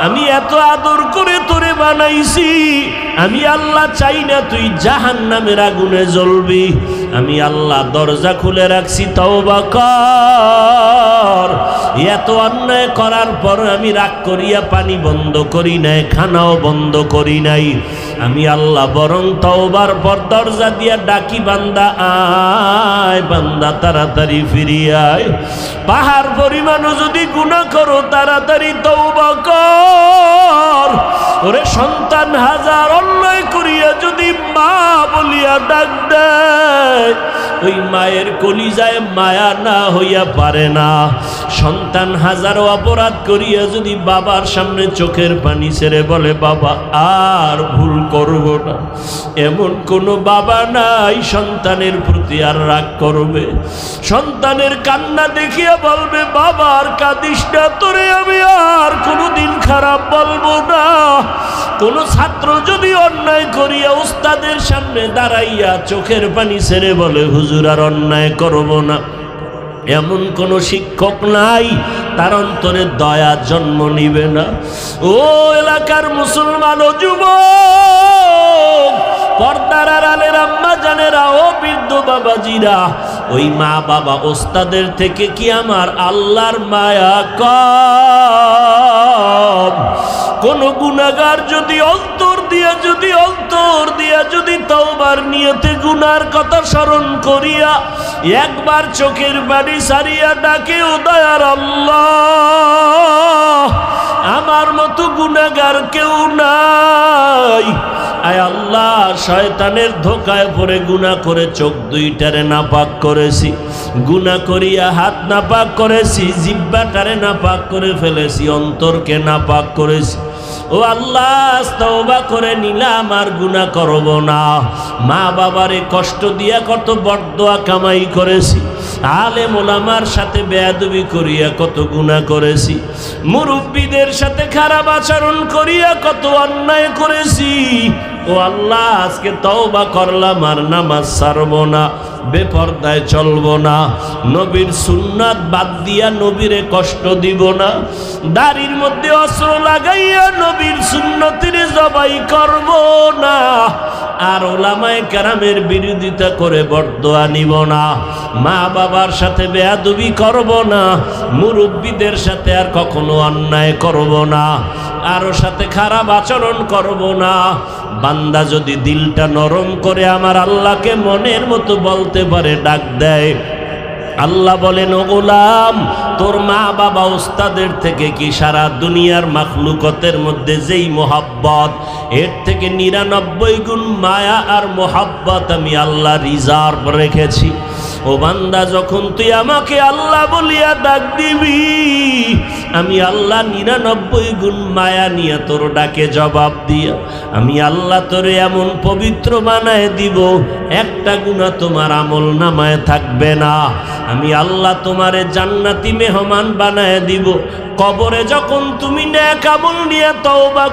আমি এত আদর করে তোরে বানাইছি, আমি আল্লাহ চাই না তুই জাহান্নামের আগুনে জ্বলবি। আমি আল্লাহ দরজা খুলে রাখছি, তওবা কর। এত অন্যায় করার পর আমি রাগ করিয়া পানি বন্ধ করি নাই, খানাও বন্ধ করি নাই। আমি আল্লাহ বরং তওবার পর দরজা দিয়া ডাকি, বান্দা আয়, বান্দা তাড়াতাড়ি ফিরিয়ে আয়। পাহাড় পরিমাণও যদি গুনাহ করো তাড়াতাড়ি তওবা কর। ওরে সন্তান হাজার অন্যায় করিয়া যদি মা বলিয়া ডাক দেয়, ওই মায়ের কলিজায় মায়া না হইয়া পারে না। সন্তান হাজারো অপরাধ করিয়া যদি বাবার সামনে চোখের পানি ছেড়ে বলে, বাবা আর ভুল করব না, এমন কোনো বাবা নাই সন্তানের প্রতি আর রাগ করবে। সন্তানের কান্না দেখিয়া বলবে, বাবা আর কাঁদিস না, তোরে আমি আর কোনোদিন খারাপ বলবো না। কোন ছাত্র যদি অন্যায় করিয়া উস্তাদের সামনে দাঁড়াইয়া চোখের পানি ছেড়ে বলে, হুজুর আর অন্যায় করব না, এমন কোন শিক্ষক নাই, তার অন্তরে দয়া জন্ম নিবে না। ও এলাকার মুসলমান ও যুবক, পর্দার আড়ালের আম্মা জানেরা, ও বৃদ্ধ বাবাজিরা, ওই মা বাবা ওস্তাদের থেকে কি আমার আল্লাহর মায়া কম? কোন গুনাহগার যদি অন্তর দিয়া যদি তওবার নিয়তে গুনার কথা স্মরণ করিয়া একবার চোখের পানি সারিয়া ডাকে, ও দয়ার আল্লাহ, আমার মতো গুনাহগার কেউ নাই। আয় আল্লাহ, শয়তানের ধোকায় পড়ে গুনাহ করে চোখ দুইটারে নাপাক করেছি, গুনাহ করিয়া হাত নাপাক করেছি, জিহ্বাটারে নাপাক করে ফেলেছি, অন্তরকে নাপাক করেছি। ও আল্লাহ, তওবা করে নিলাম, আর গুনাহ করব না। মা বাবারে কষ্ট দিয়া কত বরদোয়া কামাই করেছি, আলেম ওলামার সাথে বেয়াদবি করিয়া কত গুনাহ করেছি, মুরব্বীদের সাথে খারাপ আচরণ করিয়া কত অন্যায় করেছি। ও আল্লাহ, আজকে তওবা করলাম, আর নামাজ ছাড়বো না, বেপরদায় চলবো না, নবীর সুন্নাত বাদ দিয়া নবীরে কষ্ট দিব না, দাড়ির মধ্যে অস্ত্র লাগাইয়া নবীর সুন্নতিরে জবাই করব না, আর ওলামায়ে কেরামের বিরোধিতা করে বরদোয়া নিব না, মা বাবার সাথে বেয়াদবি করব না, মুরব্বীদের সাথে আর কখনো অন্যায় করব না, কারো সাথে খারাপ আচরণ করব না। বান্দা যদি দিলটা নরম করে আমার আল্লাহকে মনের মতো বলতে পারে, ডাক দেয়, আল্লাহ বলেন, ও গোলাম, তোর মা বাবা ওস্তাদের থেকে কি সারা দুনিয়ার মাখলুকতের মধ্যে যেই মোহাব্বত, এর থেকে 99 গুণ মায়া আর মোহাব্বত আমি আল্লাহ রিজার্ভ রেখেছি। ও বান্দা, যখন তুই আমাকে আল্লাহ বলিয়া ডাক দিবি, আমি আল্লাহ 99 গুণ মায়া নিয়ে তোর ডাকে জবাব দিয়া আমি আল্লাহ তোরে এমন পবিত্র বানায় দিব, একটা গুনাহ তোমার আমল নামায় থাকবে না। আমি আল্লাহ তোমারে জান্নাতি মেহমান বানায় দিব। কবরে যখন তুমি নেক আমল নিয়ে তওবা